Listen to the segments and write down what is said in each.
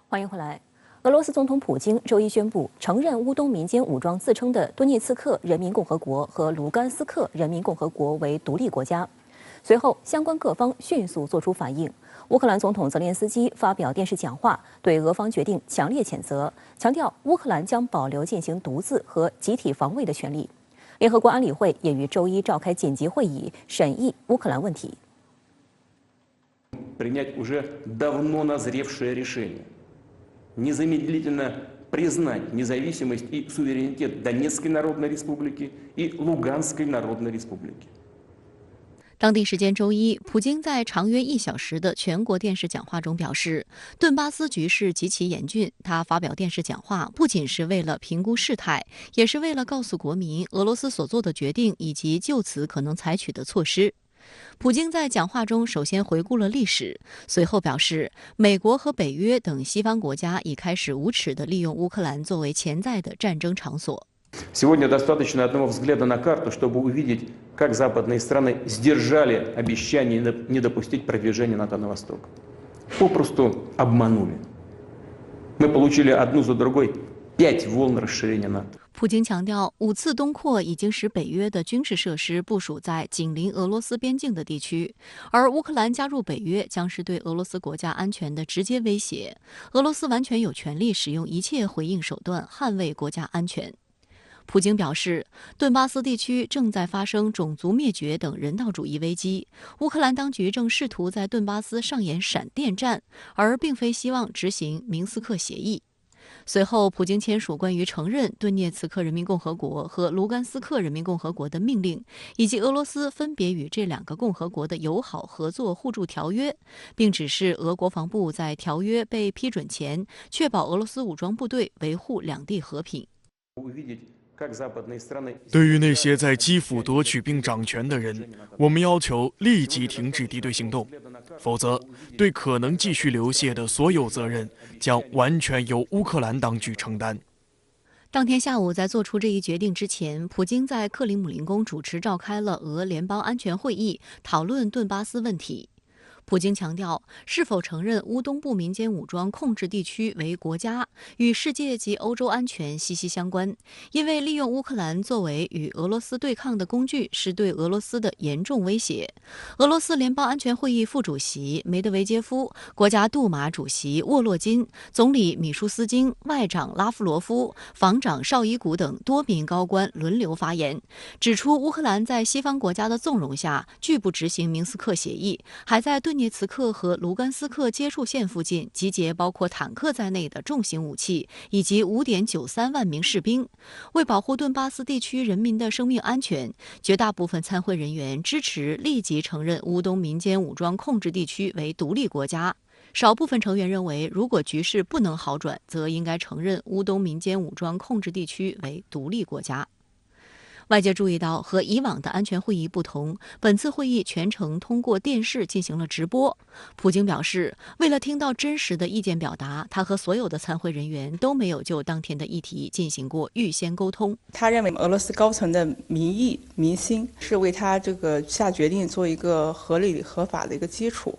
欢迎回来。俄罗斯总统普京周一宣布承认乌东民间武装自称的顿涅茨克人民共和国和卢甘斯克人民共和国为独立国家。随后，相关各方迅速作出反应。乌克兰总统泽连斯基发表电视讲话，对俄方决定强烈谴责，强调乌克兰将保留进行独自和集体防卫的权利。联合国安理会也于周一召开紧急会议，审议乌克兰问题。принять уже давно назревшее решение незамедлительно признать независимость и суверенитет Донецкой Народной Республики и Луганской Народной Республики. 当地时间周一，普京在长约1小时的全国电视讲话中表示，顿巴斯局势极其严峻。他发表电视讲话不仅是为了评估事态，也是为了告诉国民俄罗斯所做的决定以及就此可能采取的措施。普京在讲话中首先回顾了历史，随后表示，美国和北约等西方国家已开始无耻地利用乌克兰作为潜在的战争场所。Сегодня достаточно одного взгляда на карту, чтобы увидеть, как западные страны сдержали обещание не допустить продвижения НАТО на восток. Попросту обманули. Мы получили одну за другой 5 волн расширения НАТО. 普京强调，5次东扩已经使北约的军事设施部署在紧邻俄罗斯边境的地区，而乌克兰加入北约将是对俄罗斯国家安全的直接威胁。俄罗斯完全有权利使用一切回应手段捍卫国家安全。普京表示，顿巴斯地区正在发生种族灭绝等人道主义危机，乌克兰当局正试图在顿巴斯上演闪电战，而并非希望执行明斯克协议。随后，普京签署关于承认顿涅茨克人民共和国和卢甘斯克人民共和国的命令，以及俄罗斯分别与这2个共和国的友好合作互助条约，并指示俄国防部在条约被批准前，确保俄罗斯武装部队维护两地和平。对于那些在基辅夺取并掌权的人，我们要求立即停止敌对行动，否则对可能继续流血的所有责任将完全由乌克兰当局承担。当天下午，在做出这一决定之前，普京在克里姆林宫主持召开了俄联邦安全会议，讨论顿巴斯问题。普京强调，是否承认乌东部民间武装控制地区为国家，与世界及欧洲安全息息相关。因为利用乌克兰作为与俄罗斯对抗的工具，是对俄罗斯的严重威胁。俄罗斯联邦安全会议副主席梅德韦杰夫、国家杜马主席沃洛金、总理米舒斯京、外长拉夫罗夫、防长绍伊古等多名高官轮流发言，指出乌克兰在西方国家的纵容下，拒不执行明斯克协议，还在顿涅茨克和卢甘斯克接触线附近集结包括坦克在内的重型武器，以及5.93万名士兵。为保护顿巴斯地区人民的生命安全，绝大部分参会人员支持立即承认乌东民间武装控制地区为独立国家。少部分成员认为，如果局势不能好转，则应该承认乌东民间武装控制地区为独立国家。外界注意到，和以往的安全会议不同，本次会议全程通过电视进行了直播。普京表示，为了听到真实的意见表达，他和所有的参会人员都没有就当天的议题进行过预先沟通。他认为俄罗斯高层的民意民心是为他这个下决定做一个合理合法的一个基础。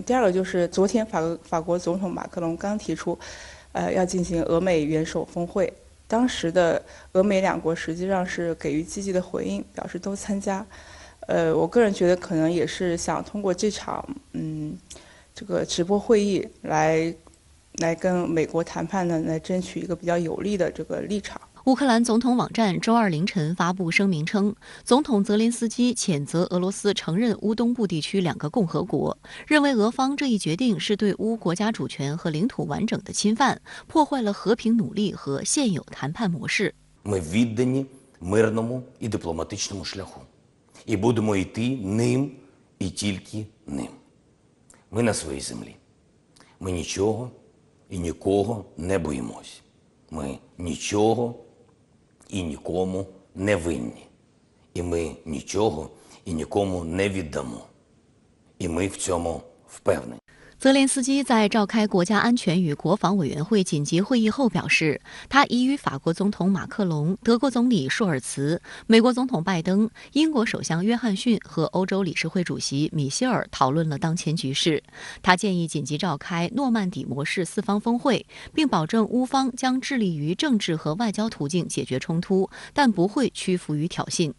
第二个就是昨天法国总统马克龙刚提出，要进行俄美元首峰会。当时的俄美2国实际上是给予积极的回应，表示都参加。我个人觉得可能也是想通过这场这个直播会议来跟美国谈判呢，来争取一个比较有利的这个立场。乌克兰总统网站周2凌晨发布声明称，总统泽连斯基谴责俄罗斯承认乌东部地区2个共和国，认为俄方这一决定是对乌国家主权和领土完整的侵犯，破坏了和平努力和现有谈判模式。Ми віддані мирному і дипломатичному шляху, і будемо йти ним і тільки ним. Ми на своїй землі. Ми нічого і нікого не боїмось. Ми нічого і нікому не винні. І ми нічого і нікому не віддамо. І ми в цьому впевнені. 泽连斯基在召开国家安全与国防委员会紧急会议后表示，他已与法国总统马克龙、德国总理舒尔茨、美国总统拜登、英国首相约翰逊和欧洲理事会主席米歇尔讨论了当前局势。他建议紧急召开诺曼底模式四方峰会，并保证乌方将致力于政治和外交途径解决冲突，但不会屈服于挑衅。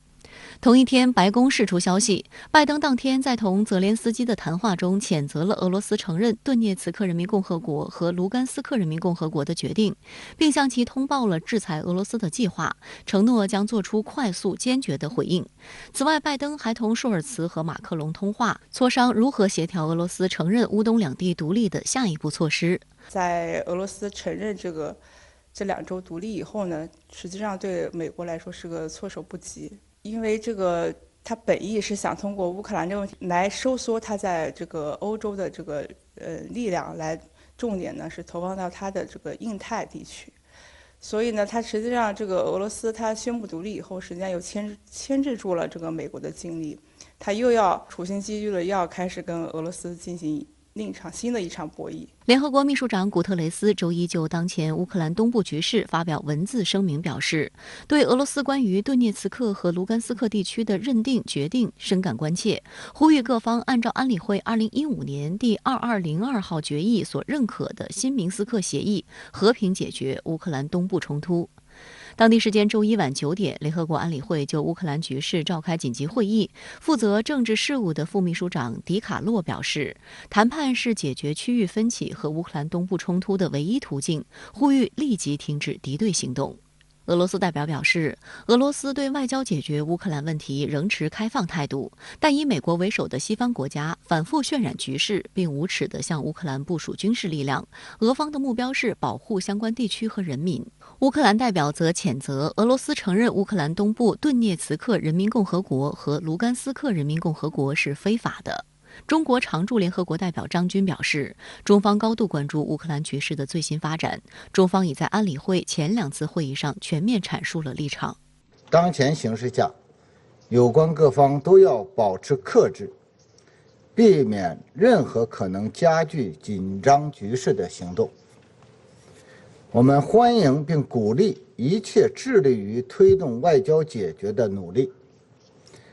同一天，白宫释出消息，拜登当天在同泽连斯基的谈话中谴责了俄罗斯承认顿涅茨克人民共和国和卢甘斯克人民共和国的决定，并向其通报了制裁俄罗斯的计划，承诺将做出快速坚决的回应。此外，拜登还同舒尔茨和马克龙通话，磋商如何协调俄罗斯承认乌东两地独立的下一步措施。在俄罗斯承认这2州独立以后呢，实际上对美国来说是个措手不及。因为他本意是想通过乌克兰这个问题来收缩他在这个欧洲的力量，来重点呢是投放到他的这个印太地区。所以呢，他实际上俄罗斯他宣布独立以后，实际上又牵制住了这个美国的精力，他又要处心积虑的要开始跟俄罗斯进行新的一场博弈。联合国秘书长古特雷斯周一就当前乌克兰东部局势发表文字声明，表示对俄罗斯关于顿涅茨克和卢甘斯克地区的认定决定深感关切，呼吁各方按照安理会2015年第2202号决议所认可的新明斯克协议，和平解决乌克兰东部冲突。当地时间周一晚9点，联合国安理会就乌克兰局势召开紧急会议。负责政治事务的副秘书长迪卡洛表示，谈判是解决区域分歧和乌克兰东部冲突的唯一途径，呼吁立即停止敌对行动。俄罗斯代表表示，俄罗斯对外交解决乌克兰问题仍持开放态度，但以美国为首的西方国家反复渲染局势，并无耻地向乌克兰部署军事力量。俄方的目标是保护相关地区和人民。乌克兰代表则谴责俄罗斯承认乌克兰东部顿涅茨克人民共和国和卢甘斯克人民共和国是非法的。中国常驻联合国代表张军表示，中方高度关注乌克兰局势的最新发展，中方已在安理会前2次会议上全面阐述了立场。当前形势下，有关各方都要保持克制，避免任何可能加剧紧张局势的行动。我们欢迎并鼓励一切致力于推动外交解决的努力，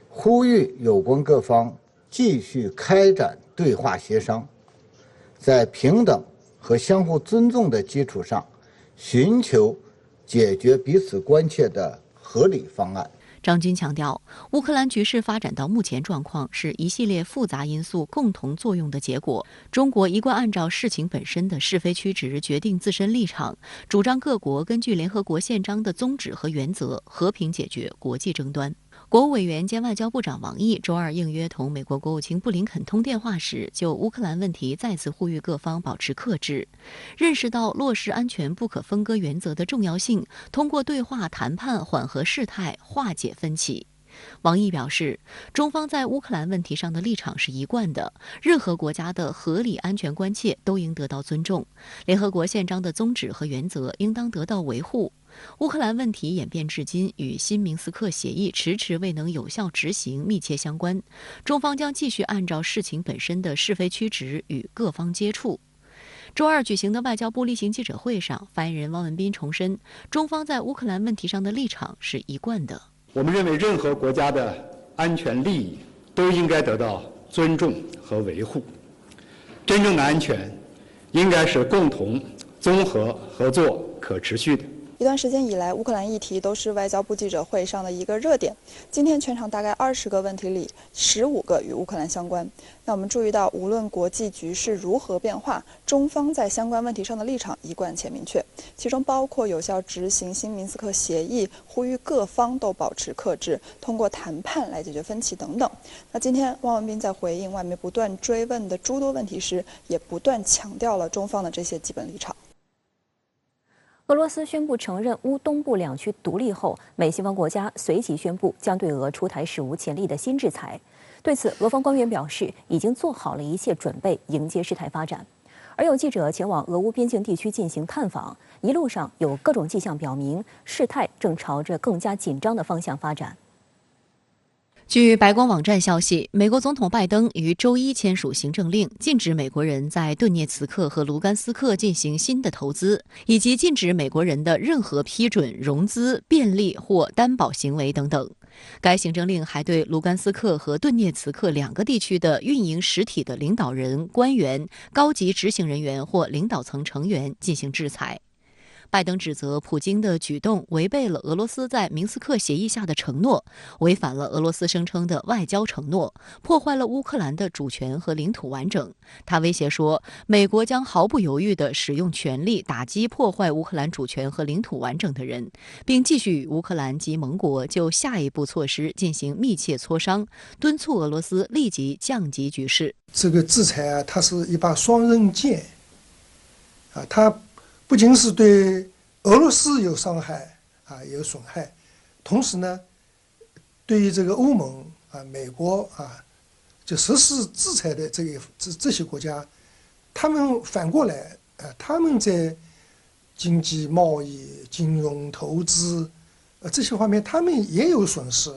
呼吁有关各方继续开展对话协商，在平等和相互尊重的基础上，寻求解决彼此关切的合理方案。张军强调，乌克兰局势发展到目前状况是一系列复杂因素共同作用的结果。中国一贯按照事情本身的是非曲直决定自身立场，主张各国根据联合国宪章的宗旨和原则，和平解决国际争端。国务委员兼外交部长王毅周二应约同美国国务卿布林肯通电话时，就乌克兰问题再次呼吁各方保持克制，认识到落实安全不可分割原则的重要性，通过对话谈判缓和事态，化解分歧。王毅表示，中方在乌克兰问题上的立场是一贯的，任何国家的合理安全关切都应得到尊重，联合国宪章的宗旨和原则应当得到维护。乌克兰问题演变至今，与新明斯克协议迟迟未能有效执行密切相关，中方将继续按照事情本身的是非曲直与各方接触。周二举行的外交部例行记者会上，发言人汪文斌重申，中方在乌克兰问题上的立场是一贯的。我们认为，任何国家的安全利益都应该得到尊重和维护。真正的安全应该是共同、综合、合作、可持续的。一段时间以来，乌克兰议题都是外交部记者会上的一个热点。今天全场大概20个问题里，15个与乌克兰相关。那我们注意到，无论国际局势如何变化，中方在相关问题上的立场一贯且明确，其中包括有效执行新明斯克协议，呼吁各方都保持克制，通过谈判来解决分歧等等。那今天汪文斌在回应外媒不断追问的诸多问题时，也不断强调了中方的这些基本立场。俄罗斯宣布承认乌东部2区独立后，美西方国家随即宣布将对俄出台史无前例的新制裁。对此，俄方官员表示，已经做好了一切准备，迎接事态发展。而有记者前往俄乌边境地区进行探访，一路上有各种迹象表明，事态正朝着更加紧张的方向发展。据白宫网站消息，美国总统拜登于周一签署行政令，禁止美国人在顿涅茨克和卢甘斯克进行新的投资，以及禁止美国人的任何批准、融资、便利或担保行为等等。该行政令还对卢甘斯克和顿涅茨克两个地区的运营实体的领导人、官员、高级执行人员或领导层成员进行制裁。拜登指责普京的举动违背了俄罗斯在明斯克协议下的承诺，违反了俄罗斯声称的外交承诺，破坏了乌克兰的主权和领土完整。他威胁说，美国将毫不犹豫地使用权力打击破坏乌克兰主权和领土完整的人，并继续与乌克兰及盟国就下一步措施进行密切磋商，敦促俄罗斯立即降级局势。这个制裁啊，它是一把双刃剑啊，它不仅是对俄罗斯有伤害啊，有损害，同时呢，对于这个欧盟啊、美国啊，就实施制裁的这些国家，他们反过来啊，他们在经济、贸易、金融、投资这些方面，他们也有损失。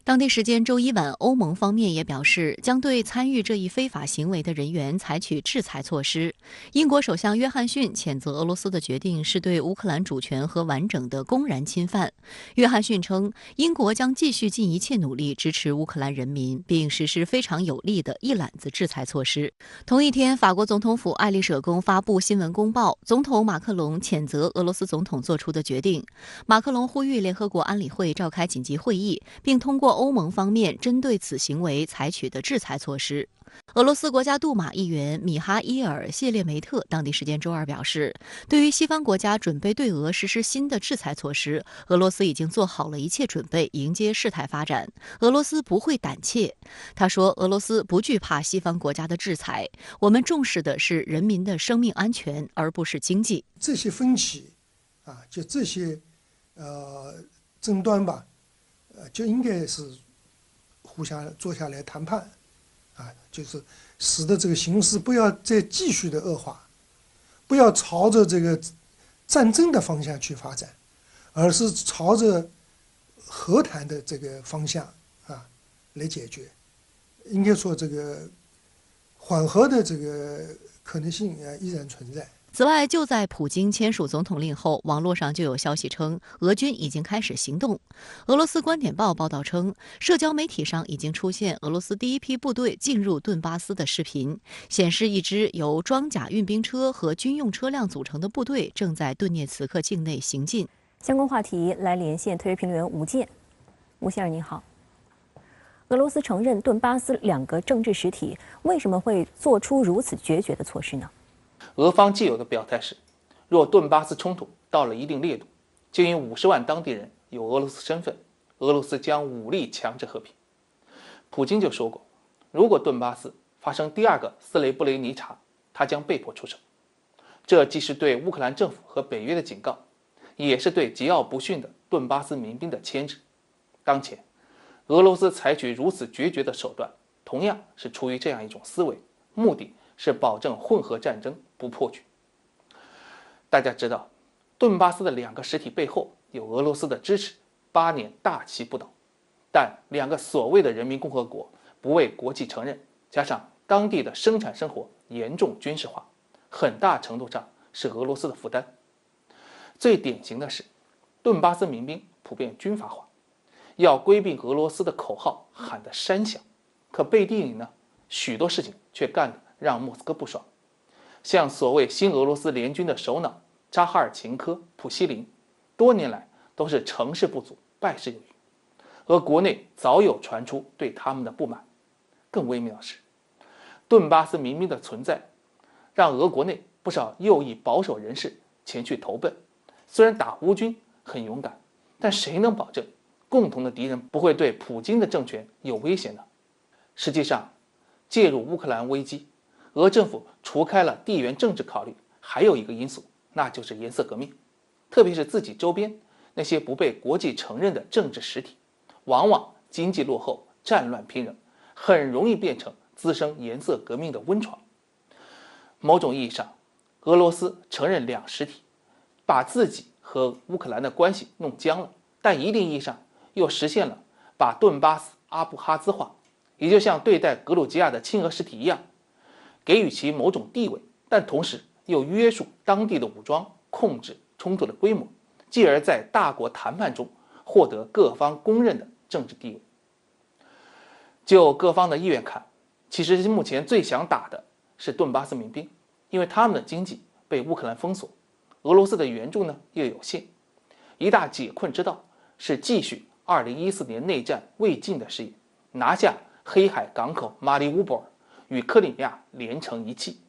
当地时间周一晚，欧盟方面也表示将对参与这一非法行为的人员采取制裁措施。英国首相约翰逊谴责俄罗斯的决定是对乌克兰主权和完整的公然侵犯。约翰逊称，英国将继续尽一切努力支持乌克兰人民，并实施非常有力的一揽子制裁措施。同一天，法国总统府爱丽舍宫发布新闻公报，总统马克龙谴责俄罗斯总统做出的决定。马克龙呼吁联合国安理会召开紧急会议，并通过欧盟方面针对此行为采取的制裁措施。俄罗斯国家杜马议员米哈伊尔·谢列梅特当地时间周二表示，对于西方国家准备对俄实施新的制裁措施，俄罗斯已经做好了一切准备迎接事态发展，俄罗斯不会胆怯。他说，俄罗斯不惧怕西方国家的制裁，我们重视的是人民的生命安全，而不是经济。这些分歧啊，就这些争端吧，就应该是互相坐下来谈判，啊，就是使得这个形势不要再继续的恶化，不要朝着这个战争的方向去发展，而是朝着和谈的这个方向啊来解决。应该说，这个缓和的这个可能性依然存在。此外，就在普京签署总统令后，网络上就有消息称，俄军已经开始行动。俄罗斯观点报报道称，社交媒体上已经出现俄罗斯第一批部队进入顿巴斯的视频，显示一支由装甲运兵车和军用车辆组成的部队正在顿涅茨克境内行进。相关话题来连线特约评论员吴健。吴先生您好。俄罗斯承认顿巴斯两个政治实体，为什么会做出如此决绝的措施呢？俄方既有的表态是，若顿巴斯冲突到了一定烈度，就因50万当地人有俄罗斯身份，俄罗斯将武力强制和平。普京就说过，如果顿巴斯发生第二个斯雷布雷尼察，他将被迫出手。这既是对乌克兰政府和北约的警告，也是对桀骜不驯的顿巴斯民兵的牵制。当前，俄罗斯采取如此决绝的手段，同样是出于这样一种思维，目的是保证混合战争不破局。大家知道，顿巴斯的两个实体背后有俄罗斯的支持，8年大旗不倒。但两个所谓的人民共和国不为国际承认，加上当地的生产生活严重军事化，很大程度上是俄罗斯的负担。最典型的是，顿巴斯民兵普遍军阀化，要归并俄罗斯的口号喊得山响，可背地里呢，许多事情却干得让莫斯科不爽。像所谓新俄罗斯联军的首脑扎哈尔琴科、普希林，多年来都是成事不足败事有余，而国内早有传出对他们的不满。更微妙的是，顿巴斯民兵的存在让俄国内不少右翼保守人士前去投奔，虽然打乌军很勇敢，但谁能保证共同的敌人不会对普京的政权有威胁呢？实际上，介入乌克兰危机，俄政府除开了地缘政治考虑，还有一个因素，那就是颜色革命。特别是自己周边那些不被国际承认的政治实体，往往经济落后，战乱频仍，很容易变成滋生颜色革命的温床。某种意义上，俄罗斯承认两实体，把自己和乌克兰的关系弄僵了，但一定意义上又实现了把顿巴斯阿布哈兹化，也就像对待格鲁吉亚的亲俄实体一样，给予其某种地位，但同时又约束当地的武装，控制冲突的规模，继而在大国谈判中获得各方公认的政治地位。就各方的意愿看，其实目前最想打的是顿巴斯民兵，因为他们的经济被乌克兰封锁，俄罗斯的援助呢又有限，一大解困之道是继续2014年内战未尽的事业，拿下黑海港口马里乌波尔，与克里米亚连成一气。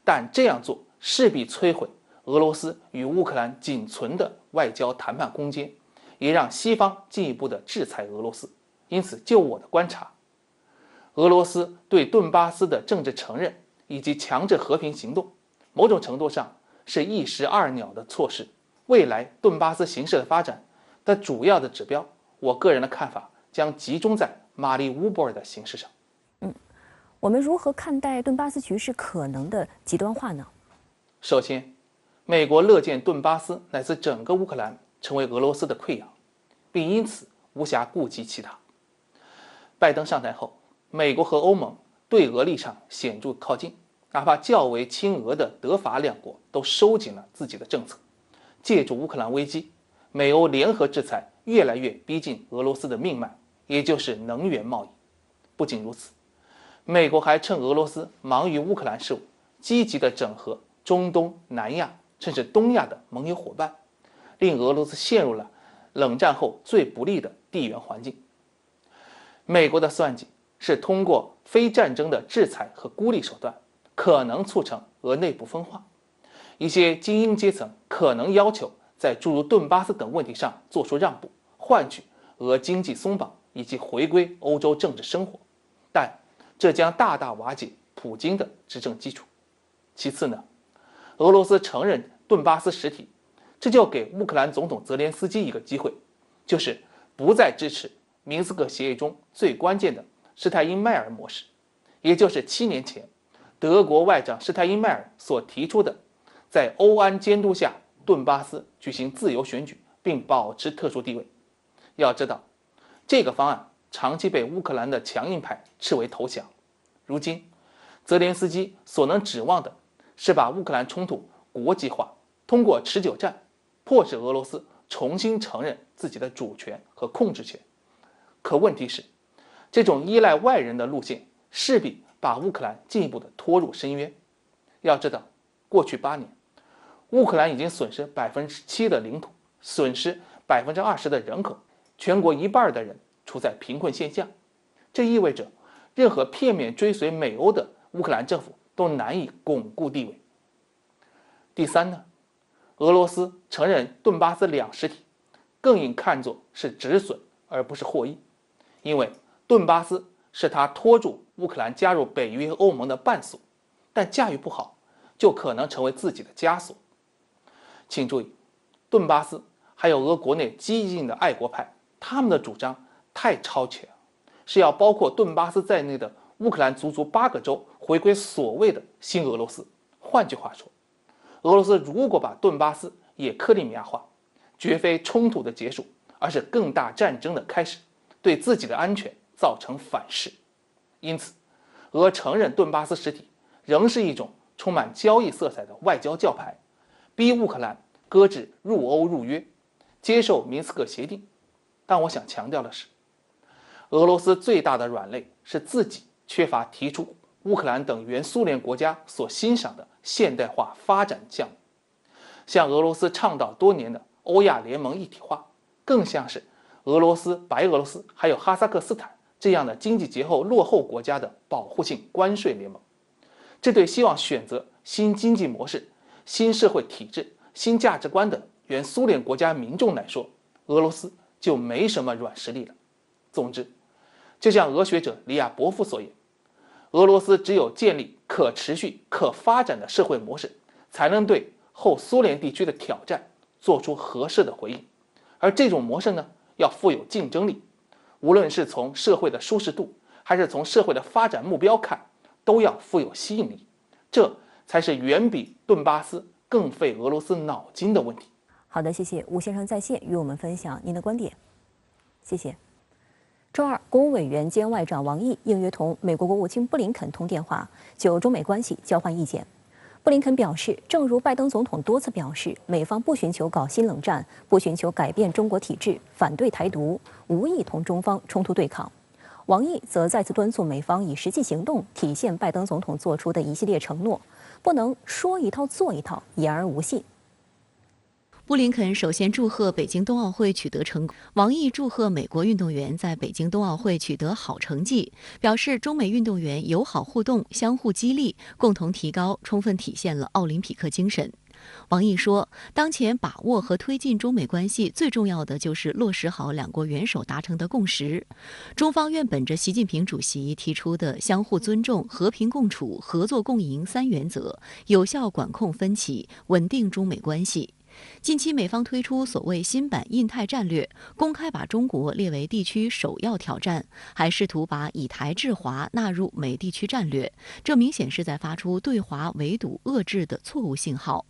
但这样做势必摧毁俄罗斯与乌克兰仅存的外交谈判空间，也让西方进一步的制裁俄罗斯。因此，就我的观察，俄罗斯对顿巴斯的政治承认以及强制和平行动，某种程度上是一石二鸟的措施。未来顿巴斯形势的发展的主要的指标，我个人的看法将集中在马里乌波尔的形势上。我们如何看待顿巴斯局势可能的极端化呢？首先，美国乐见顿巴斯乃至整个乌克兰成为俄罗斯的溃疡，并因此无暇顾及其他。拜登上台后，美国和欧盟对俄立场显著靠近，哪怕较为亲俄的德法两国都收紧了自己的政策。借助乌克兰危机，美欧联合制裁越来越逼近俄罗斯的命脉，也就是能源贸易。不仅如此，美国还趁俄罗斯忙于乌克兰事务，积极地整合中东、南亚甚至东亚的盟友伙伴，令俄罗斯陷入了冷战后最不利的地缘环境。美国的算计是通过非战争的制裁和孤立手段，可能促成俄内部分化。一些精英阶层可能要求在诸如顿巴斯等问题上做出让步，换取俄经济松绑以及回归欧洲政治生活，但这将大大瓦解普京的执政基础。其次呢，俄罗斯承认顿巴斯实体，这就给乌克兰总统泽连斯基一个机会，就是不再支持明斯克协议中最关键的施泰因迈尔模式，也就是7年前德国外长施泰因迈尔所提出的，在欧安监督下顿巴斯举行自由选举并保持特殊地位。要知道，这个方案长期被乌克兰的强硬派视为投降。如今，泽连斯基所能指望的是把乌克兰冲突国际化，通过持久战迫使俄罗斯重新承认自己的主权和控制权。可问题是，这种依赖外人的路线势必把乌克兰进一步的拖入深渊。要知道，过去8年，乌克兰已经损失7%的领土，损失20%的人口，全国1半的人处在贫困线下。这意味着，任何片面追随美欧的乌克兰政府都难以巩固地位。第三呢，俄罗斯承认顿巴斯两实体，更应看作是止损而不是获益，因为顿巴斯是他拖住乌克兰加入北约和欧盟的绊索，但驾驭不好，就可能成为自己的枷锁。请注意，顿巴斯还有俄国内激进的爱国派，他们的主张太超前，是要包括顿巴斯在内的乌克兰足足8个州回归所谓的新俄罗斯。换句话说，俄罗斯如果把顿巴斯也克里米亚化，绝非冲突的结束，而是更大战争的开始，对自己的安全造成反噬。因此，俄承认顿巴斯实体仍是一种充满交易色彩的外交叫牌，逼乌克兰搁置入欧入约，接受明斯克协定。但我想强调的是，俄罗斯最大的软肋是自己缺乏提出乌克兰等原苏联国家所欣赏的现代化发展项目，像俄罗斯倡导多年的欧亚联盟一体化，更像是俄罗斯、白俄罗斯还有哈萨克斯坦这样的经济结构落后国家的保护性关税联盟。这对希望选择新经济模式、新社会体制、新价值观的原苏联国家民众来说，俄罗斯就没什么软实力了。总之，就像俄学者里亚伯夫所言，俄罗斯只有建立可持续、可发展的社会模式，才能对后苏联地区的挑战做出合适的回应。而这种模式呢，要富有竞争力，无论是从社会的舒适度，还是从社会的发展目标看，都要富有吸引力。这才是远比顿巴斯更费俄罗斯脑筋的问题。好的，谢谢吴先生在线与我们分享您的观点，谢谢。周二，国务委员兼外长王毅应约同美国国务卿布林肯通电话，就中美关系交换意见。布林肯表示，正如拜登总统多次表示，美方不寻求搞新冷战，不寻求改变中国体制，反对台独，无意同中方冲突对抗。王毅则再次敦促美方以实际行动体现拜登总统做出的一系列承诺，不能说一套做一套，言而无信。布林肯首先祝贺北京冬奥会取得成功，王毅祝贺美国运动员在北京冬奥会取得好成绩，表示中美运动员友好互动、相互激励，共同提高，充分体现了奥林匹克精神。王毅说，当前把握和推进中美关系最重要的就是落实好两国元首达成的共识。中方愿本着习近平主席提出的相互尊重、和平共处、合作共赢三原则，有效管控分歧，稳定中美关系。近期美方推出所谓新版印太战略，公开把中国列为地区首要挑战，还试图把以台制华纳入美地区战略，这明显是在发出对华围堵遏制的错误信号。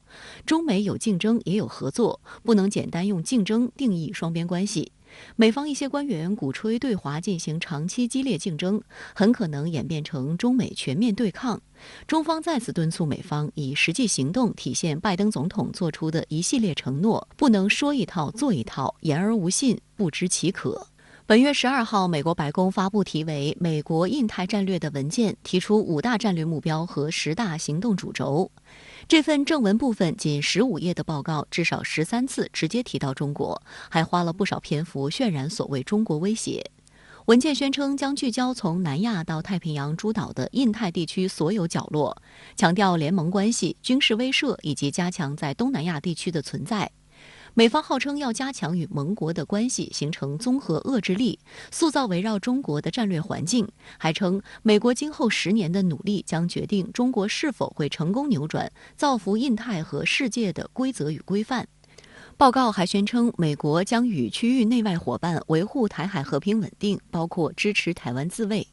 中美有竞争也有合作，不能简单用竞争定义双边关系。美方一些官员鼓吹对华进行长期激烈竞争，很可能演变成中美全面对抗。中方再次敦促美方以实际行动体现拜登总统做出的一系列承诺，不能说一套做一套，言而无信，不知其可。本月12号，美国白宫发布题为《美国印太战略》的文件，提出5大战略目标和10大行动主轴。这份正文部分仅15页的报告，至少13次直接提到中国，还花了不少篇幅渲染所谓中国威胁。文件宣称将聚焦从南亚到太平洋诸岛的印太地区所有角落，强调联盟关系、军事威慑以及加强在东南亚地区的存在。美方号称要加强与盟国的关系，形成综合遏制力，塑造围绕中国的战略环境，还称美国今后10年的努力将决定中国是否会成功扭转造福印太和世界的规则与规范。报告还宣称，美国将与区域内外伙伴维护台海和平稳定，包括支持台湾自卫。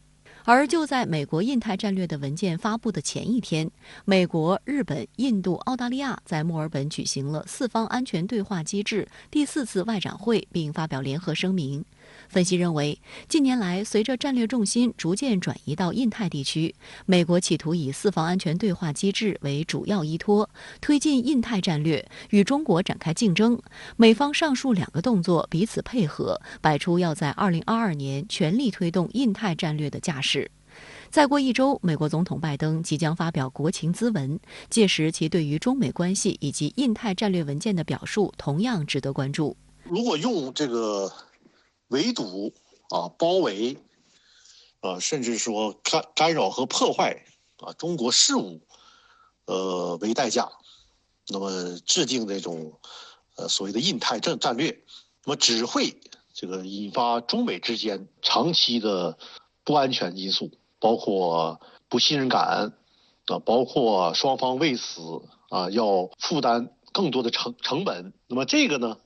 而就在美国印太战略的文件发布的前一天，美国、日本、印度、澳大利亚在墨尔本举行了4方安全对话机制第4次外长会，并发表联合声明。分析认为，近年来随着战略重心逐渐转移到印太地区，美国企图以4方安全对话机制为主要依托，推进印太战略，与中国展开竞争。美方上述2个动作彼此配合，摆出要在2022年全力推动印太战略的架势。再过1周，美国总统拜登即将发表国情咨文，届时其对于中美关系以及印太战略文件的表述同样值得关注。如果用这个围堵包围甚至说干扰和破坏中国事务为代价，那么制定这种所谓的印太战略，那么只会这个引发中美之间长期的不安全因素，包括不信任感包括双方为此要负担更多的成本，那么这个呢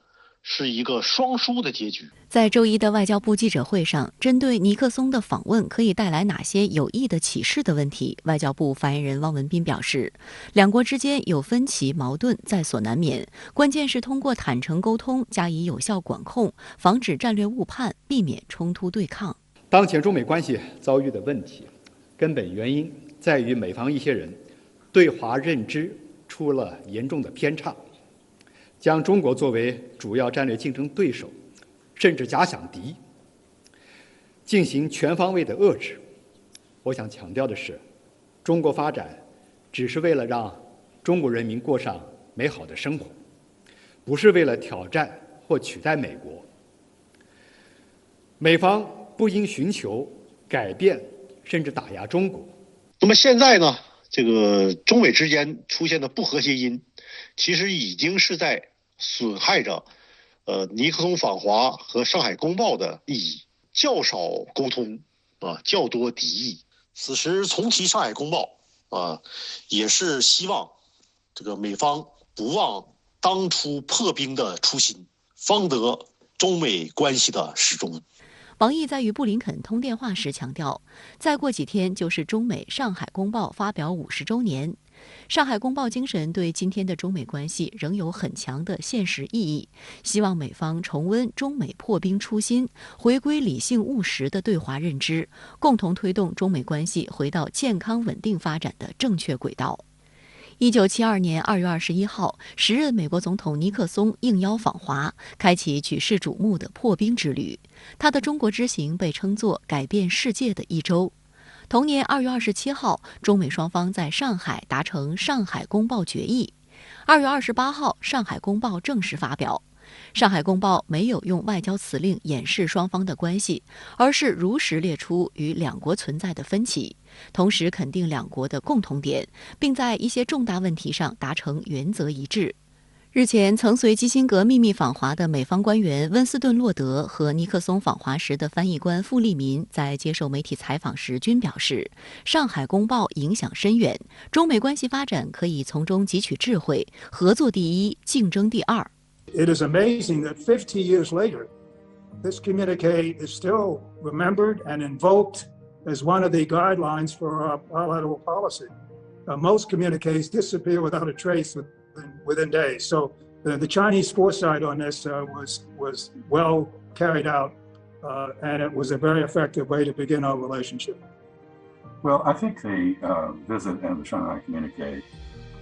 是一个双输的结局。在周一的外交部记者会上，针对尼克松的访问可以带来哪些有益的启示的问题，外交部发言人汪文斌表示，两国之间有分歧矛盾在所难免，关键是通过坦诚沟通加以有效管控，防止战略误判，避免冲突对抗。当前中美关系遭遇的问题，根本原因在于美方一些人对华认知出了严重的偏差，将中国作为主要战略竞争对手，甚至假想敌，进行全方位的遏制。我想强调的是，中国发展只是为了让中国人民过上美好的生活，不是为了挑战或取代美国。美方不应寻求改变甚至打压中国。那么现在呢，这个中美之间出现的不和谐因，其实已经是在损害着尼克松访华和上海公报的意义，较少沟通较多敌意。此时重启上海公报也是希望这个美方不忘当初破冰的初心，方得中美关系的始终。王毅在与布林肯通电话时强调，再过几天就是中美上海公报发表50周年。上海公报精神对今天的中美关系仍有很强的现实意义，希望美方重温中美破冰初心，回归理性务实的对华认知，共同推动中美关系回到健康稳定发展的正确轨道。1972年2月21号，时任美国总统尼克松应邀访华，开启举世瞩目的破冰之旅。他的中国之行被称作改变世界的一周。同年2月27号，中美双方在上海达成《上海公报》决议。2月28号，《上海公报》正式发表。《上海公报》没有用外交辞令掩饰双方的关系，而是如实列出与两国存在的分歧，同时肯定两国的共同点，并在一些重大问题上达成原则一致。日前，曾随基辛格秘密访华的美方官员温斯顿·洛德和尼克松访华时的翻译官傅利民在接受媒体采访时均表示，《上海公报》影响深远，中美关系发展可以从中汲取智慧，合作第一，竞争第二。It is amazing that 50 years later, this communique is still remembered and invoked as one of the guidelines for our bilateral policy. Most communiques disappear without a trace within days. So the Chinese foresight on this was well carried out, and it was a very effective way to begin our relationship. Well, I think the visit and the Shanghai communique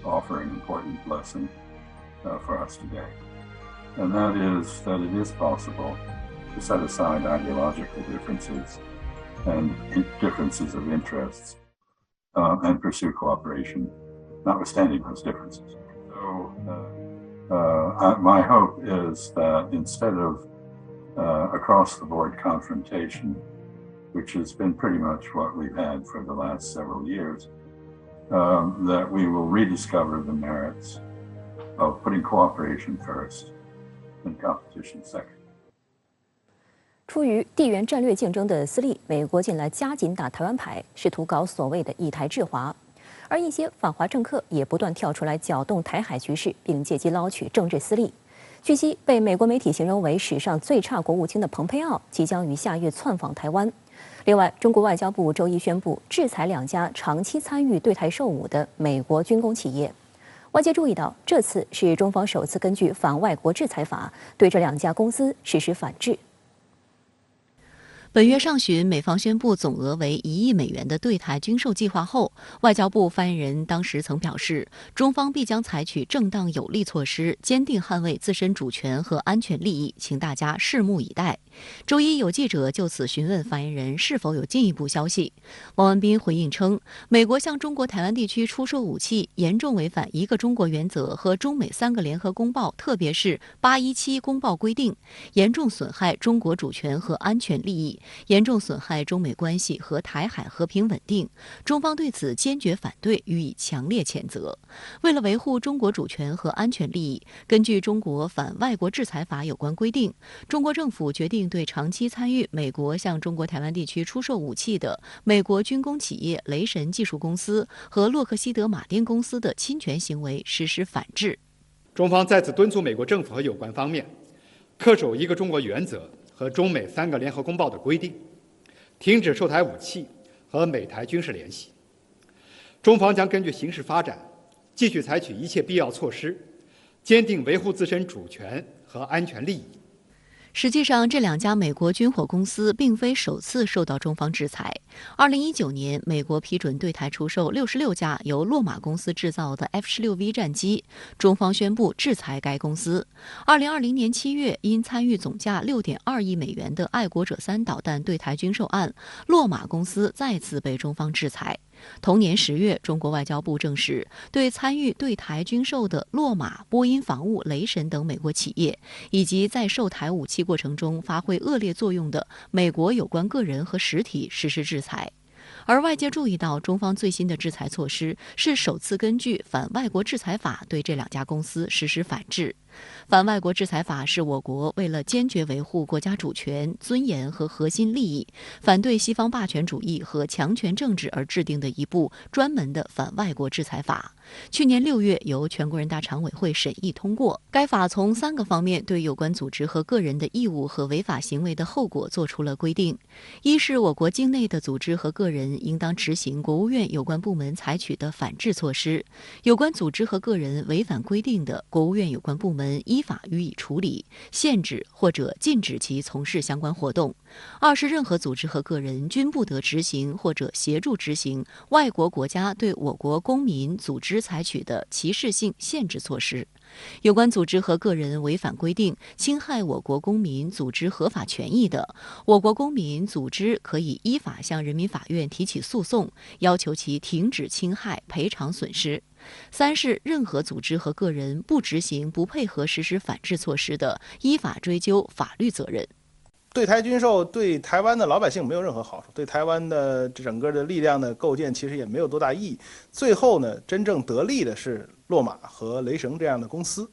offer an important lesson for us today. And that is that it is possible to set aside ideological differences and differences of interests and pursue cooperation, notwithstanding those differences. So my hope is that instead of across-the-board confrontation, which has been pretty much what we've had for the last several years, that we will rediscover the merits of putting cooperation first.And competition second. 出于地缘战略竞争的私利，美国近来加紧打台湾牌，试图搞所谓的以台制华，而一些反华政客也不断跳出来搅动台海局势，并借机捞取政治私利。据悉，被美国媒体形容为史上最差国务卿的蓬佩奥即将于下月窜访台湾。另外，中国外交部周一宣布制裁2家长期参与对台售武的美国军工企业。外界注意到，这次是中方首次根据反外国制裁法对这2家公司实施反制。本月上旬，美方宣布总额为1亿美元的对台军售计划后，外交部发言人当时曾表示，中方必将采取正当有力措施，坚定捍卫自身主权和安全利益，请大家拭目以待。周一有记者就此询问发言人是否有进一步消息，汪文斌回应称，美国向中国台湾地区出售武器，严重违反一个中国原则和中美3个联合公报，特别是817公报规定，严重损害中国主权和安全利益，严重损害中美关系和台海和平稳定，中方对此坚决反对，予以强烈谴责。为了维护中国主权和安全利益，根据中国反外国制裁法有关规定，中国政府决定对长期参与美国向中国台湾地区出售武器的美国军工企业雷神技术公司和洛克希德马丁公司的侵权行为实施反制。中方再次敦促美国政府和有关方面恪守一个中国原则和中美3个联合公报的规定，停止售台武器和美台军事联系。中方将根据形势发展，继续采取一切必要措施，坚定维护自身主权和安全利益。实际上，这2家美国军火公司并非首次受到中方制裁。2019年，美国批准对台出售66架由洛马公司制造的 F-16V 战机，中方宣布制裁该公司。2020年7月，因参与总价6.2亿美元的爱国者3导弹对台军售案，洛马公司再次被中方制裁。同年10月，中国外交部证实，对参与对台军售的洛马、波音防务、雷神等美国企业，以及在售台武器过程中发挥恶劣作用的美国有关个人和实体实施制裁。而外界注意到，中方最新的制裁措施是首次根据反外国制裁法对这2家公司实施反制。反外国制裁法是我国为了坚决维护国家主权、尊严和核心利益，反对西方霸权主义和强权政治而制定的一部专门的反外国制裁法。去年6月由全国人大常委会审议通过。该法从3个方面对有关组织和个人的义务和违法行为的后果作出了规定。一是我国境内的组织和个人应当执行国务院有关部门采取的反制措施，有关组织和个人违反规定的，国务院有关部门依法予以处理，限制或者禁止其从事相关活动。二是任何组织和个人均不得执行或者协助执行外国国家对我国公民、组织采取的歧视性限制措施。有关组织和个人违反规定，侵害我国公民、组织合法权益的，我国公民、组织可以依法向人民法院提起诉讼，要求其停止侵害、赔偿损失。三是任何组织和个人不执行、不配合实施反制措施的，依法追究法律责任。对台军售对台湾的老百姓没有任何好处，对台湾的整个的力量的构建其实也没有多大意义。最后呢，真正得利的是洛马和雷神这样的公司。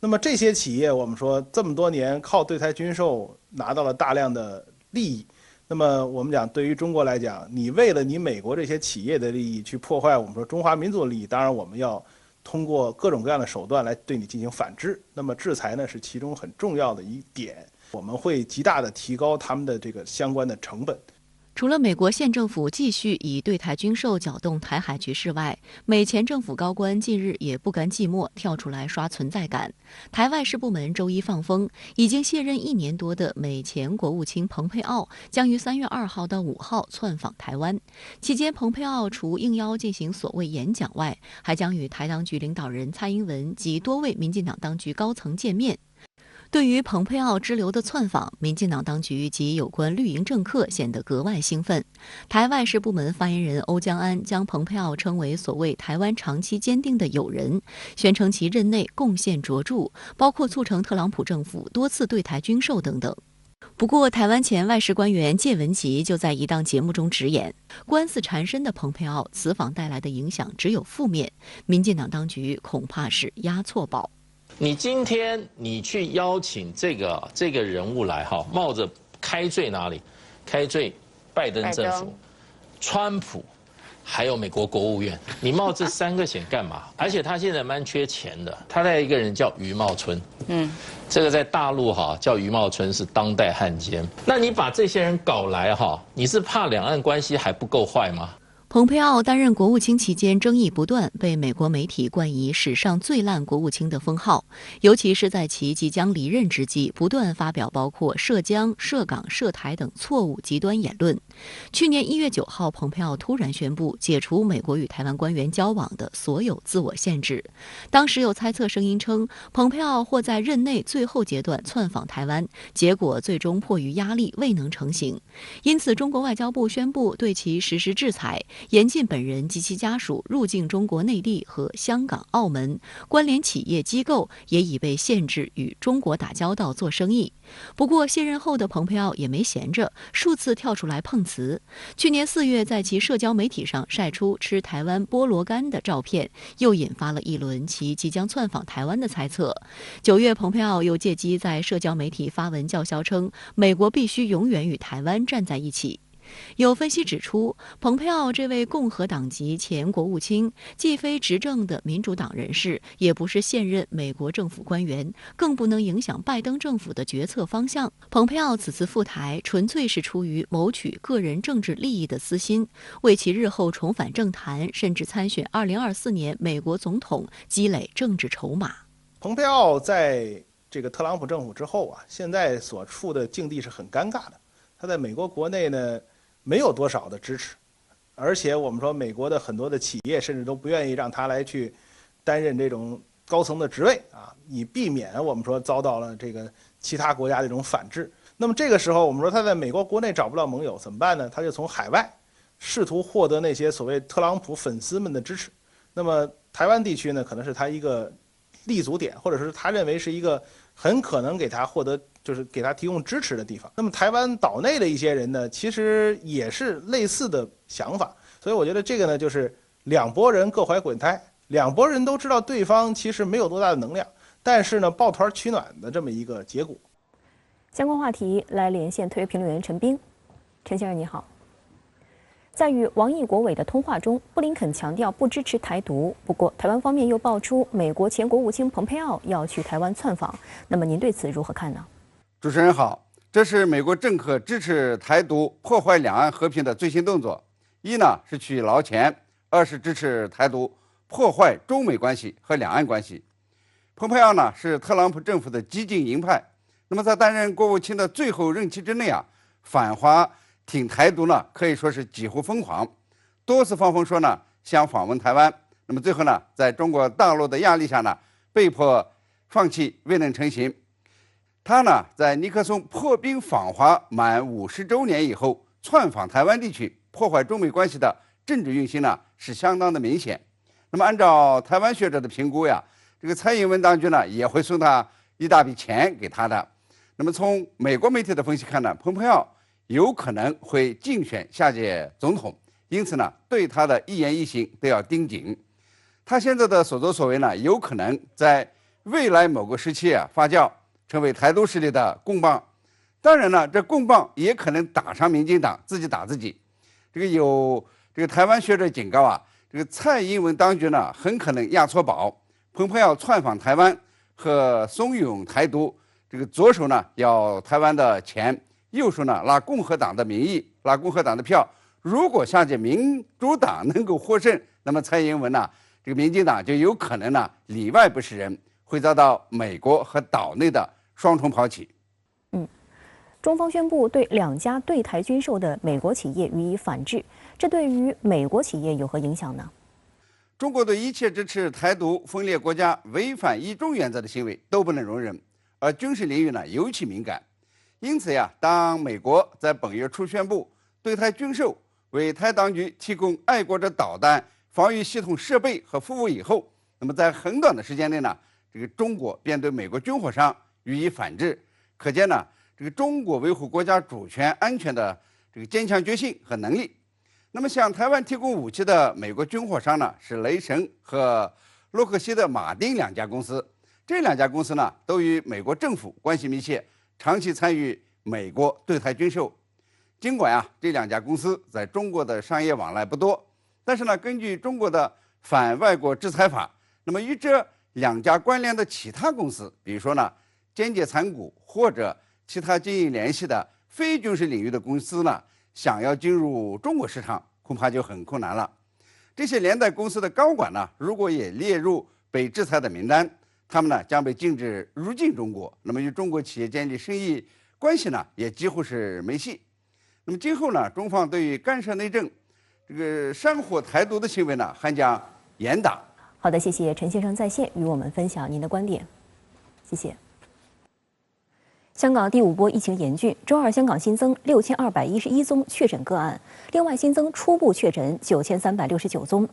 那么这些企业，我们说这么多年靠对台军售拿到了大量的利益。那么我们讲，对于中国来讲，你为了你美国这些企业的利益去破坏我们说中华民族的利益，当然我们要通过各种各样的手段来对你进行反制。那么制裁呢，是其中很重要的一点。我们会极大的提高他们的这个相关的成本。除了美国现政府继续以对台军售搅动台海局势外，美前政府高官近日也不甘寂寞，跳出来刷存在感。台外事部门周一放风，已经卸任1年多的美前国务卿蓬佩奥将于3月2号到5号窜访台湾。期间，蓬佩奥除应邀进行所谓演讲外，还将与台当局领导人蔡英文及多位民进党当局高层见面。对于蓬佩奥之流的窜访，民进党当局及有关绿营政客显得格外兴奋。台外事部门发言人欧江安将蓬佩奥称为所谓台湾长期坚定的友人，宣称其任内贡献卓著，包括促成特朗普政府多次对台军售等等。不过，台湾前外事官员介文琪就在一档节目中直言，官司缠身的蓬佩奥此访带来的影响只有负面，民进党当局恐怕是押错宝。你今天你去邀请这个人物来哈，冒着开罪哪里？开罪拜登政府、川普，还有美国国务院，你冒这3个险干嘛？而且他现在蛮缺钱的，他带一个人叫余茂春，这个在大陆哈叫余茂春是当代汉奸。那你把这些人搞来哈，你是怕两岸关系还不够坏吗？蓬佩奥担任国务卿期间争议不断，被美国媒体冠以史上最烂国务卿的封号，尤其是在其即将离任之际，不断发表包括涉疆、涉港、涉台等错误极端言论。去年1月9号，蓬佩奥突然宣布解除美国与台湾官员交往的所有自我限制。当时有猜测声音称，蓬佩奥或在任内最后阶段窜访台湾，结果最终迫于压力未能成行。因此，中国外交部宣布对其实施制裁，严禁本人及其家属入境中国内地和香港、澳门，关联企业机构也已被限制与中国打交道做生意。不过，卸任后的蓬佩奥也没闲着，数次跳出来碰瓷。去年4月，在其社交媒体上晒出吃台湾菠萝干的照片，又引发了一轮其即将窜访台湾的猜测。9月，蓬佩奥又借机在社交媒体发文叫嚣称，美国必须永远与台湾站在一起。有分析指出，蓬佩奥这位共和党籍前国务卿，既非执政的民主党人士，也不是现任美国政府官员，更不能影响拜登政府的决策方向。蓬佩奥此次赴台，纯粹是出于谋取个人政治利益的私心，为其日后重返政坛，甚至参选2024年美国总统积累政治筹码。蓬佩奥在这个特朗普政府之后啊，现在所处的境地是很尴尬的。他在美国国内呢，没有多少的支持，而且我们说美国的很多的企业甚至都不愿意让他来去担任这种高层的职位啊，以避免我们说遭到了这个其他国家的这种反制。那么这个时候我们说他在美国国内找不到盟友怎么办呢？他就从海外试图获得那些所谓特朗普粉丝们的支持。那么台湾地区呢，可能是他一个立足点，或者是他认为是一个很可能给他获得就是给他提供支持的地方。那么台湾岛内的一些人呢，其实也是类似的想法。所以我觉得这个呢，就是两拨人各怀鬼胎，两拨人都知道对方其实没有多大的能量，但是呢，抱团取暖的这么一个结果。相关话题来连线特约评论员陈斌。陈先生你好。在与王毅国委的通话中，布林肯强调不支持台独。不过，台湾方面又爆出美国前国务卿蓬佩奥要去台湾窜访。那么您对此如何看呢？主持人好，这是美国政客支持台独、破坏两岸和平的最新动作。一呢是去捞钱，二是支持台独，破坏中美关系和两岸关系。蓬佩奥呢是特朗普政府的激进鹰派，那么在担任国务卿的最后任期之内啊，反华挺台独呢，可以说是几乎疯狂，多次放风说呢想访问台湾，那么最后呢，在中国大陆的压力下呢，被迫放弃，未能成行。他呢，在尼克松破冰访华满50周年以后，窜访台湾地区，破坏中美关系的政治用心呢，是相当的明显。那么按照台湾学者的评估呀，这个蔡英文当局呢，也会送他一大笔钱给他的。那么从美国媒体的分析看呢，蓬佩奥有可能会竞选下届总统，因此呢，对他的一言一行都要盯紧。他现在的所作所为呢，有可能在未来某个时期啊发酵，成为台独势力的棍棒。当然呢，这棍棒也可能打伤民进党，自己打自己。有台湾学者警告啊，这个蔡英文当局呢，很可能押错宝。蓬佩奥窜访台湾和怂恿台独，左手呢要台湾的钱，右手呢拿共和党的名义，拿共和党的票。如果下届民主党能够获胜，那么蔡英文呢，民进党就有可能呢里外不是人，会遭到美国和岛内的双重抛弃。中方宣布对2家对台军售的美国企业予以反制，这对于美国企业有何影响呢？中国对一切支持台独、分裂国家、违反一中原则的行为都不能容忍，而军事领域呢尤其敏感。因此呀，当美国在本月初宣布对台军售，为台当局提供爱国者导弹防御系统设备和服务以后，那么在很短的时间内呢，中国便对美国军火商予以反制。可见呢，中国维护国家主权安全的坚强决心和能力。那么向台湾提供武器的美国军火商呢，是雷神和洛克希德马丁2家公司。这2家公司呢，都与美国政府关系密切，长期参与美国对台军售。尽管啊，这2家公司在中国的商业往来不多，但是呢，根据中国的反外国制裁法，那么与这2家关联的其他公司，比如说呢，间接参股或者其他经营联系的非军事领域的公司呢，想要进入中国市场，恐怕就很困难了。这些连带公司的高管呢，如果也列入被制裁的名单，他们呢将被禁止入境中国，那么与中国企业建立生意关系呢，也几乎是没戏。那么今后呢，中方对于干涉内政、煽火台独的行为呢，还将严打。好的，谢谢陈先生在线与我们分享您的观点，谢谢。香港第5波疫情严峻，周二香港新增6211宗确诊个案，另外新增初步确诊9369宗。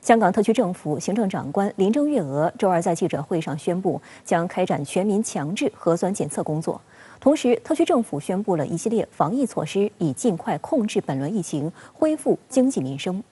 香港特区政府行政长官林郑月娥周二在记者会上宣布，将开展全民强制核酸检测工作。同时，特区政府宣布了一系列防疫措施，以尽快控制本轮疫情，恢复经济民生。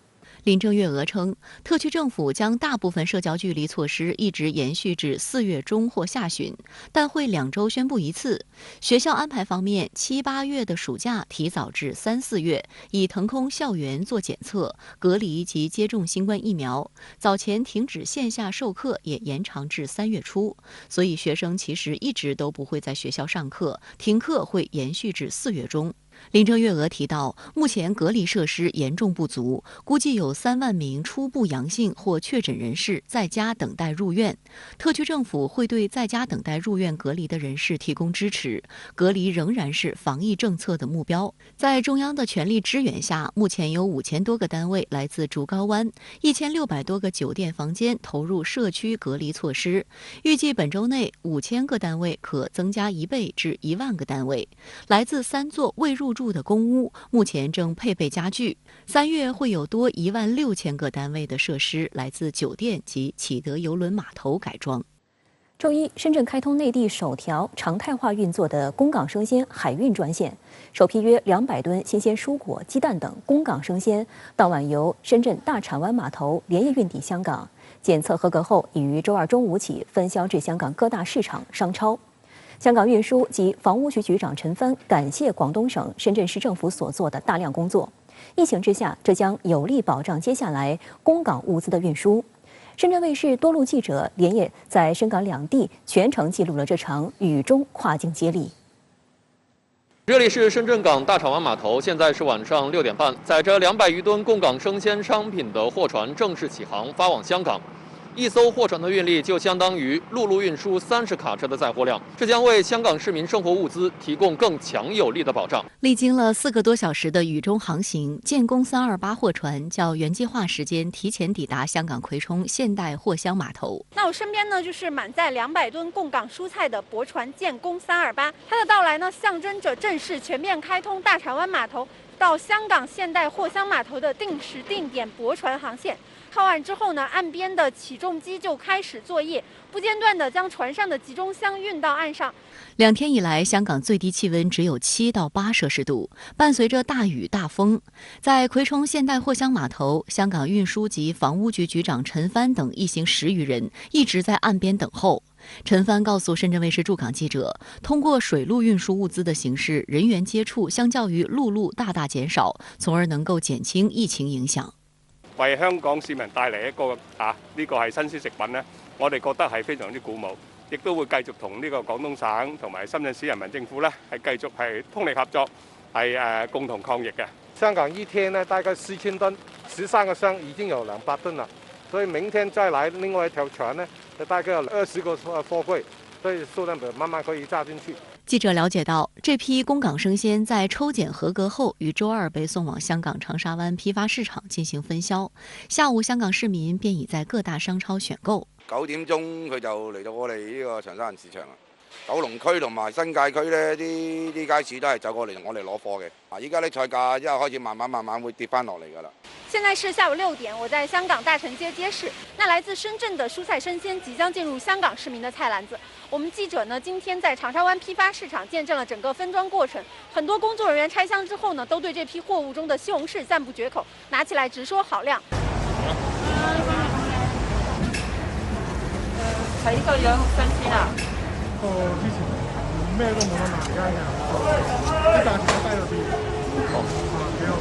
林郑月娥称，特区政府将大部分社交距离措施一直延续至4月中或下旬，但会2周宣布一次。学校安排方面，7、8月的暑假提早至3、4月，以腾空校园做检测、隔离及接种新冠疫苗。早前停止线下授课也延长至3月初，所以学生其实一直都不会在学校上课，停课会延续至4月中。林郑月娥提到，目前隔离设施严重不足，估计有3万名初步阳性或确诊人士在家等待入院。特区政府会对在家等待入院隔离的人士提供支持，隔离仍然是防疫政策的目标。在中央的全力支援下，目前有5000多个单位来自竹篙湾，1600多个酒店房间投入社区隔离措施。预计本周内5000个单位可增加1倍至1万个单位。来自3座未入住的公屋目前正配备家具，3月会有多16000个单位的设施来自酒店及启德邮轮码头改装。周一，深圳开通内地首条常态化运作的供港生鲜海运专线，首批约200吨新鲜蔬果、鸡蛋等供港生鲜，当晚由深圳大铲湾码头连夜运抵香港，检测合格后，已于周二中午起分销至香港各大市场、商超。香港运输及房屋局局长陈帆感谢广东省、深圳市政府所做的大量工作。疫情之下，这将有力保障接下来供港物资的运输。深圳卫视多路记者连夜在深港两地全程记录了这场雨中跨境接力。这里是深圳港大铲湾码头，现在是晚上6点半，载着200余吨供港生鲜商品的货船正式起航，发往香港。一艘货船的运力就相当于陆路运输30卡车的载货量，这将为香港市民生活物资提供更强有力的保障。历经了4个多小时的雨中航行，建工328货船较原计划时间提前抵达香港葵涌现代货箱码头。那我身边呢，就是满载200吨供港蔬菜的驳船建工328，它的到来呢，象征着正式全面开通大铲湾码头到香港现代货箱码头的定时定点驳船航线。靠岸之后呢，岸边的起重机就开始作业，不间断地将船上的集装箱运到岸上。2天以来，香港最低气温只有7到8摄氏度，伴随着大雨大风。在葵涌现代货箱码头，香港运输及房屋局局长陈帆等一行10余人一直在岸边等候。陈帆告诉深圳卫视驻港记者，通过水路运输物资的形式，人员接触相較於陸路大大減少，從而能夠減輕疫情影響。為香港市民帶嚟一個呢個係新鮮食品呢，我哋覺得係非常之鼓舞，亦都會繼續同呢個廣東省同埋深圳市人民政府呢係繼續係通力合作，係共同抗疫嘅。香港一天呢大概4000噸，13個箱已經有200噸了，所以明天再來另外一條船呢，大概有20個貨櫃，所以數量慢慢可以加進去。記者了解到，這批供港生鮮在抽檢合格後，於周二被送往香港長沙灣批發市場進行分銷。下午，香港市民便已在各大商超選購。9點鐘佢就嚟到我哋呢個長沙灣市場啦。九龍區同埋新界區呢啲街市都係走過嚟同我哋攞貨嘅。依家啲菜價一開始慢慢會跌翻落嚟㗎啦。現在是下午6點，我在香港大城街街市。那來自深圳的蔬菜生鮮即將進入香港市民的菜籃子。我們記者呢，今天在長沙灣批發市場見證了整個分裝過程。很多工作人員拆箱之後呢，都對這批貨物中的西紅柿讚不絕口，拿起來直說好亮。睇個樣好新鮮啊！之前咩都冇得賣，而家啲價錢都低咗啲，幾好。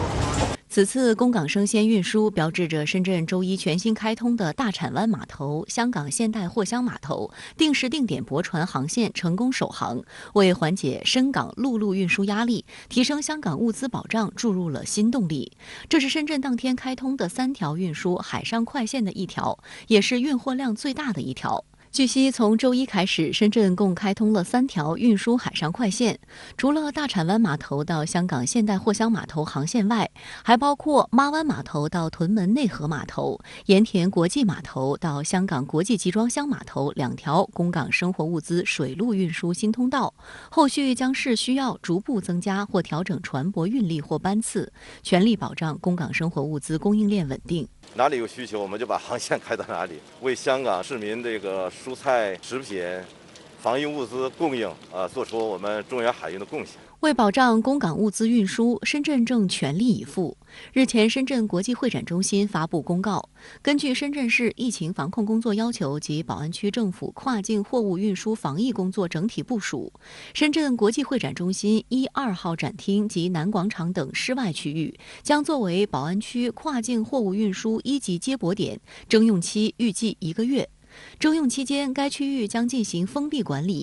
此次供港生鮮運輸標誌着深圳周一全新開通的大鏟灣碼頭、香港現代貨箱碼頭定時定點駁船航線成功首航，為緩解深港陸路運輸壓力、提升香港物資保障注入了新動力。這是深圳當天開通的3條運輸海上快線的一條，也是運貨量最大的一條。據悉，從周一開始，深圳共開通了3條運輸海上快線，除了大鏟灣碼頭到香港現代貨箱碼頭航線外，還包括孖灣碼頭到屯門內河碼頭、鹽田國際碼頭到香港國際集裝箱碼頭2條供港生活物資水路運輸新通道。後續將視需要逐步增加或調整船舶運力或班次，全力保障供港生活物資供應鏈穩定。哪裡有需求，我們就把航線開到哪裡，為香港市民這個蔬菜、食品、防疫物資供應做出我們中遠海運的貢獻。為保障供港物資運輸，深圳正全力以赴。日前，深圳國際會展中心發布公告，根據深圳市疫情防控工作要求及寶安區政府跨境貨物運輸防疫工作整體部署，深圳國際會展中心1、2號展廳及南廣場等室外區域將作為寶安區跨境貨物運輸1級接駁點，徵用期預計1個月。徵用期間，該區域將進行封閉管理，